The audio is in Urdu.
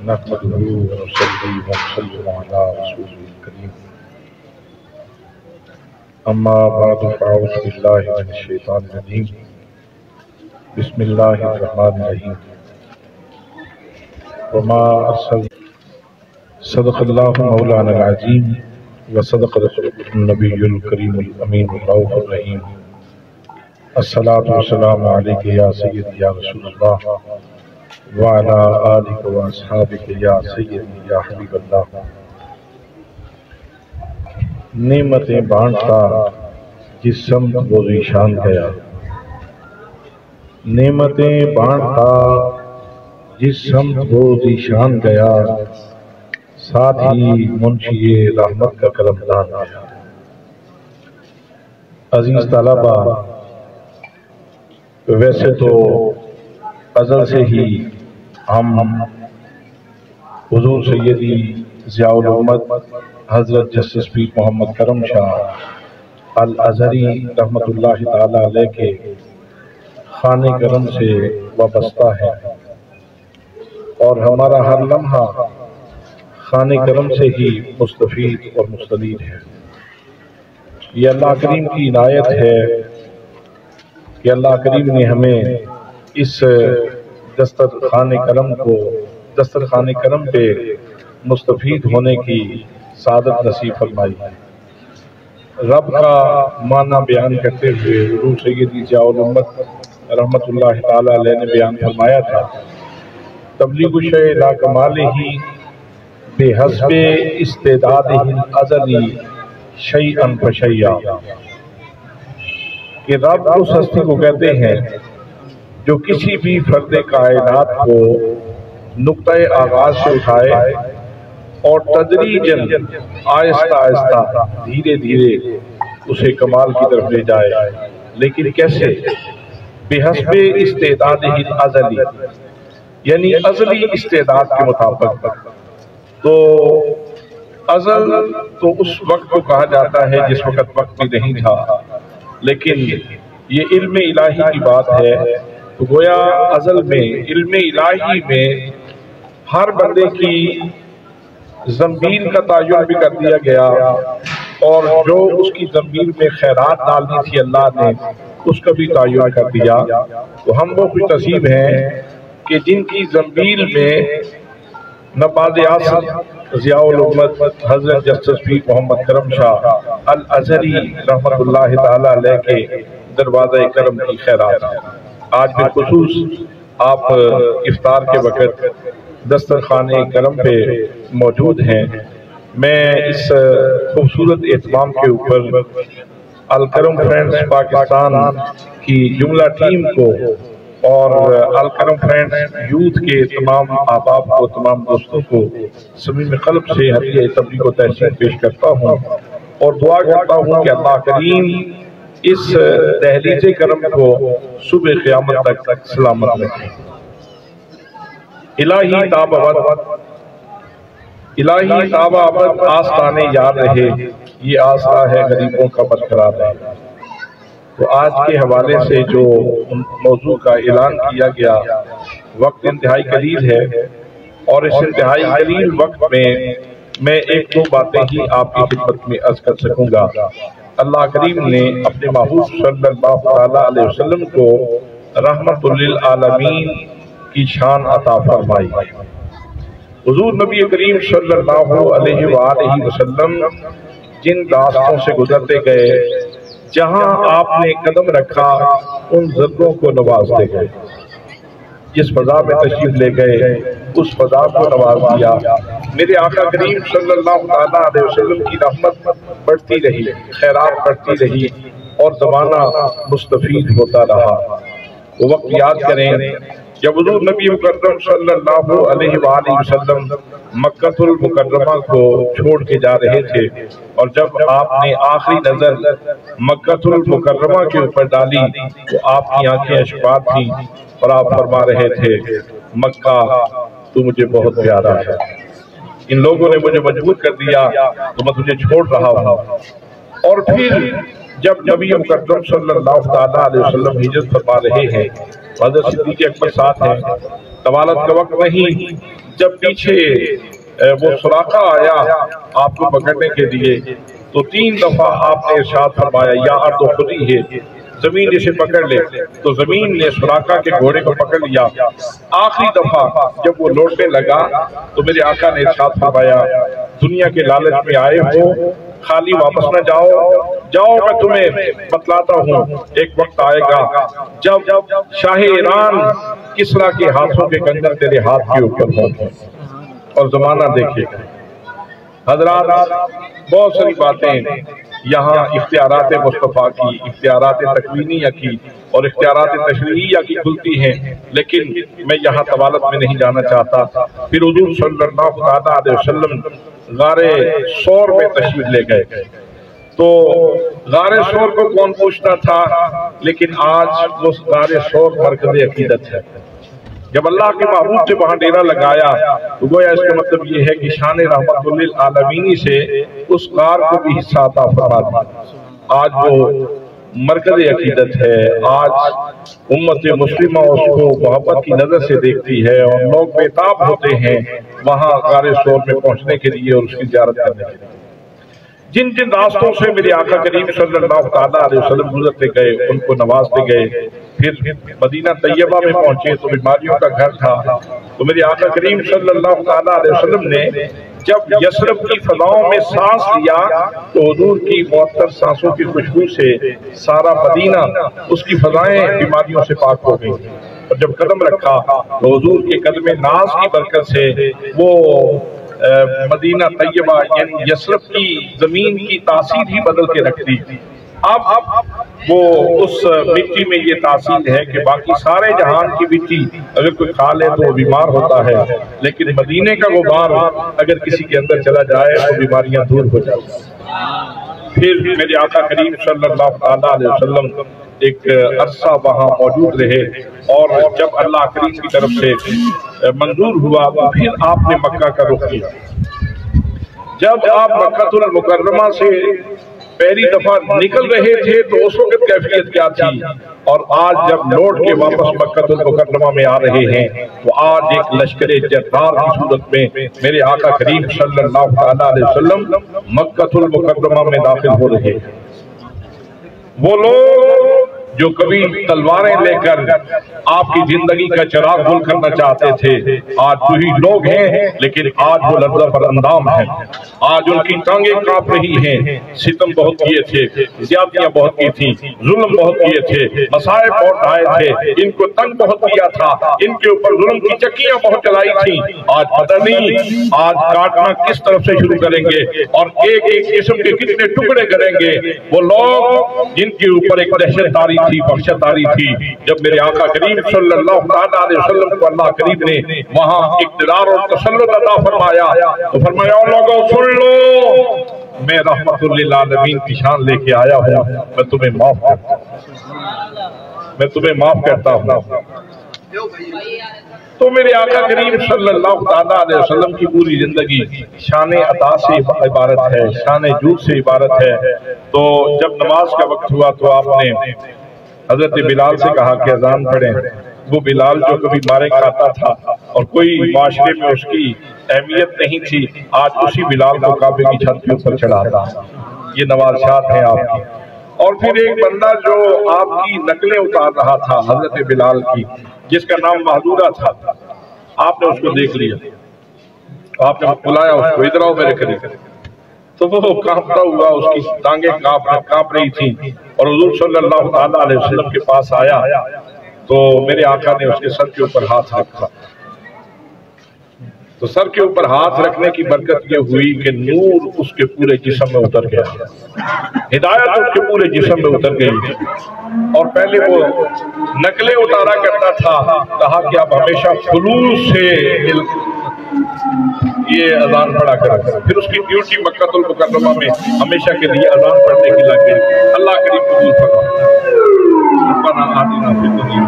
نحمده ونصلي ونسلم على رسوله الكريم أما بعد فأعوذ بالله من الشيطان الرجيم بسم الله الرحمن الرحيم وما أرسل صدق الله مولانا العظيم وصدق رسوله النبي الكريم الأمين الرؤوف الرحيم الصلاة والسلام عليك يا سيدي يا رسول الله وعلى آلك وأصحابك يا سيدي يا حبيب اللہ۔ نعمتیں بانٹتا جس سمت وہ ذیشان گیا، نعمتیں بانٹتا جس سمت وہ ذیشان گیا، ساتھ ہی منشی رحمت کا کرم دان گیا۔ عزیز طلبہ، ویسے تو ازل سے ہی ہم حضور سیدی ضیاء الامت حضرت جسٹس پیر محمد کرم شاہ الازہری رحمت اللہ تعالی علیہ کے خانہ کرم سے وابستہ ہے، اور ہمارا ہر لمحہ خانہ کرم سے ہی مستفید اور مستنیر ہے۔ یہ اللہ کریم کی عنایت ہے کہ اللہ کریم نے ہمیں اس دسترخوان کرم پہ مستفید ہونے کی سعادت نصیب فرمائی۔ رب کا معنی بیان کرتے ہوئے حضور سیدی ضیاء الامت رحمت اللہ تعالی علیہ نے بیان فرمایا تھا، تبلیغ الشیء لا کمالہ بحسب استعدادہ الازلی شیئا فشیئا، کہ رب اس ہستی کو کہتے ہیں جو کسی بھی فرد کائنات کو نقطہ آغاز سے اٹھائے اور تدریجاً آہستہ آہستہ دھیرے دھیرے اسے کمال کی طرف لے جائے، لیکن کیسے؟ بحسب استعداد الازلی، یعنی ازلی استعداد کے مطابق۔ تو ازل تو اس وقت کو کہا جاتا ہے جس وقت بھی نہیں تھا، لیکن یہ علم الہی کی بات ہے، تو گویا ازل میں علم الہی میں ہر بندے کی ضمیر کا تعین بھی کر دیا گیا، اور جو اس کی ضمیر میں خیرات ڈالنی تھی اللہ نے اس کا بھی تعین کر دیا۔ تو ہم وہ خوش نصیب ہیں کہ جن کی ضمیر میں نباد اعظم ضیاء الامت حضرت جسٹس پیر محمد کرم شاہ الازہری رحمت اللہ تعالی علیہ کے دروازہ کرم کی خیرات ہے۔ آج بالخصوص آپ افطار کے وقت دسترخوان کرم پہ موجود ہیں۔ میں اس خوبصورت اہتمام کے اوپر الکرم فرینڈز پاکستان کی جملہ ٹیم کو اور الکرم فرینڈز یوتھ کے تمام احباب کو، تمام دوستوں کو صمیم قلب سے ہدیہ تبریک و تحسین پیش کرتا ہوں، اور دعا کرتا ہوں کہ اللہ کریم اس دہلیز کرم کو صبح قیامت تک سلامت رکھے۔ الہی تاب ابد آستانے یاد رہے، یہ آسرا ہے غریبوں کا برقرار رہے۔ تو آج کے حوالے سے جو موضوع کا اعلان کیا گیا، وقت انتہائی قلیل ہے، اور اس انتہائی قلیل وقت میں ایک دو باتیں ہی آپ کی خدمت میں عرض کر سکوں گا۔ اللہ کریم نے اپنے محبوب صلی اللہ علیہ وسلم کو رحمت للعالمین کی شان عطا فرمائی۔ حضور نبی کریم صلی اللہ علیہ وآلہ وسلم جن راستوں سے گزرتے گئے، جہاں آپ نے قدم رکھا ان ذروں کو نوازتے گئے، جس فضا میں تشریف لے گئے اس فضا کو نواز دیا۔ میرے آقا کریم صلی اللہ علیہ وسلم کی رحمت بڑھتی رہی، خیرات بڑھتی رہی، اور زمانہ مستفید ہوتا رہا۔ وہ وقت یاد کریں جب حضور نبی مکرم صلی اللہ علیہ وآلہ وسلم مکہ المکرمہ کو چھوڑ کے جا رہے تھے، اور جب آپ نے آخری نظر مکہ المکرمہ کے اوپر ڈالی تو آپ کی آنکھیں اشفاق تھیں، اور آپ فرما رہے تھے مکہ تو مجھے بہت پیارا ہے، ان لوگوں نے مجھے مجبور کر دیا تو میں تجھے چھوڑ رہا ہوں۔ اور پھر جب نبی مکرم صلی اللہ علیہ وسلم ہجرت فرما رہے ہیں، حضرت صدیق اکبر ساتھ ہیں، طوالت کا وقت نہیں، جب پیچھے وہ سراقہ آیا آپ کو پکڑنے کے لیے تو 3 دفعہ آپ نے ارشاد فرمایا یا ارض خودی ہے، زمین اسے پکڑ لے، تو زمین نے سراقہ کے گھوڑے کو پکڑ لیا۔ آخری دفعہ جب وہ لوٹنے لگا تو میرے آقا نے ارشاد فرمایا دنیا کے لالچ میں آئے ہو، خالی واپس نہ جاؤ، میں تمہیں بتلاتا ہوں ایک وقت آئے گا جب شاہ ایران کسریٰ کے ہاتھوں کے کنگن تیرے ہاتھ کے اوپر ہوں گے اور زمانہ دیکھے گا۔ حضرات بہت ساری باتیں یہاں اختیارات مصطفیٰ کی، اختیارات تکوینیہ کی اور اختیارات تشریعیہ کی کھلتی ہیں، لیکن میں یہاں طوالت میں نہیں جانا چاہتا۔ پھر حضور صلی اللہ علیہ وسلم غار ثور میں تشریف لے گئے، تو غار ثور کو کون پوچھتا تھا، لیکن آج اس غار ثور مرکز عقیدت ہے۔ جب اللہ کے محبوب سے وہاں ڈیرا لگایا تو گویا اس کا مطلب یہ ہے کہ شان رحمت للعالمین سے اس غار کو بھی حصہ عطا فرما دیا۔ آج وہ مرکز عقیدت ہے، آج امت مسلمہ اس کو محبت کی نظر سے دیکھتی ہے اور لوگ بےتاب ہوتے ہیں وہاں غار ثور میں پہنچنے کے لیے اور اس کی زیارت کرنے کے لیے۔ جن راستوں سے میرے آقا کریم صلی اللہ علیہ وسلم گزرتے گئے ان کو نوازتے گئے، پھر مدینہ طیبہ میں پہنچے تو بیماریوں کا گھر تھا، تو میرے آقا کریم صلی اللہ علیہ وسلم نے جب یثرب کی فضاؤں میں سانس لیا تو حضور کی معطر سانسوں کی خوشبو سے سارا مدینہ اس کی فضائیں بیماریوں سے پاک ہو گئی، اور جب قدم رکھا تو حضور کے قدم ناز کی برکت سے وہ مدینہ طیبہ یعنی یثرب کی زمین کی تاثیر ہی بدل کے رکھ دی۔ اب وہ اس مٹی میں یہ تاثیر ہے کہ باقی سارے جہان کی مٹی اگر کوئی کھا لے تو وہ بیمار ہوتا ہے، لیکن مدینے کا غبار اگر کسی کے اندر چلا جائے تو بیماریاں دور ہو جاتی ہیں۔ پھر میرے آقا کریم صلی اللہ علیہ وسلم ایک عرصہ وہاں موجود رہے، اور جب اللہ کریم کی طرف سے منظور ہوا تو پھر آپ نے مکہ کا رخ کیا۔ جب آپ مکہ المکرمہ سے پہلی دفعہ نکل رہے تھے تو اس وقت کیفیت کیا تھی، اور آج جب لوٹ کے واپس مکہ المکرمہ میں آ رہے ہیں تو آج ایک لشکر جرار کی صورت میں میرے آقا کریم صلی اللہ علیہ وسلم مکہ المکرمہ میں داخل ہو رہے ہیں۔ وہ لوگ جو کبھی تلواریں لے کر آپ کی زندگی کا چراغ گل کرنا چاہتے تھے، آج وہی لوگ ہیں، لیکن آج وہ لرزہ پر اندام ہیں، آج ان کی ٹانگیں کانپ رہی ہیں۔ ستم بہت کیے تھے، زیادتیاں بہت کی تھیں، ظلم بہت کیے تھے، مصائب بہت ڈھائے تھے، ان کو تنگ بہت کیا تھا، ان کے اوپر ظلم کی چکیاں بہت چلائی تھیں۔ آج پتہ نہیں آج کاٹنا کس طرف سے شروع کریں گے اور ایک ایک قسم کے کتنے ٹکڑے کریں گے۔ وہ لوگ جن کے اوپر ایک دہشت تاری تھی، بخشت آری تھی، جب میرے آقا کریم صلی اللہ علیہ وسلم کو اللہ کریم نے وہاں اقتدار اور تسلط عطا فرمایا تو فرمایا لوگوں سن لو، میں رحمت للعالمین کی شان لے کے آیا ہوں، میں تمہیں معاف کرتا ہوں، میں تمہیں معاف کرتا ہوں۔ تو میرے آقا کریم صلی اللہ علیہ وسلم کی پوری زندگی شان عطا سے عبارت ہے، شان جود سے عبارت ہے۔ تو جب نماز کا وقت ہوا تو آپ نے حضرت بلال سے کہا کہ اذان پڑھیں۔ وہ بلال جو کبھی مارے کھاتا تھا اور کوئی معاشرے میں اس کی اہمیت نہیں تھی، آج اسی بلال کو کعبے کی چھت کے اوپر چڑھاتا۔ یہ نوازشات ہیں آپ کی۔ اور پھر ایک بندہ جو آپ کی نقلیں اتار رہا تھا حضرت بلال کی، جس کا نام محذورہ تھا، آپ نے اس کو دیکھ لیا، آپ نے بلایا اس کو، ادھر آؤ میرے قریب۔ تو وہ کانپتا ہوا، اس کی ٹانگیں کانپ رہی تھیں، اور حضور صلی اللہ علیہ وسلم کے پاس آیا تو میرے آقا نے اس کے سر کے اوپر ہاتھ رکھا۔ تو سر کے اوپر ہاتھ رکھنے کی برکت یہ ہوئی کہ نور اس کے پورے جسم میں اتر گیا، ہدایت اس کے پورے جسم میں اتر گئی۔ اور پہلے وہ نقلیں اتارا کرتا تھا، کہا کہ اب ہمیشہ خلوص سے یہ اذان پڑھا کرو۔ پھر اس کی ڈیوٹی مکہ المکرمہ میں ہمیشہ کے لیے اذان پڑھنے کی لگ گئی۔ اللہ کریم قبول فرمائے۔ ربنا آتنا فی الدنیا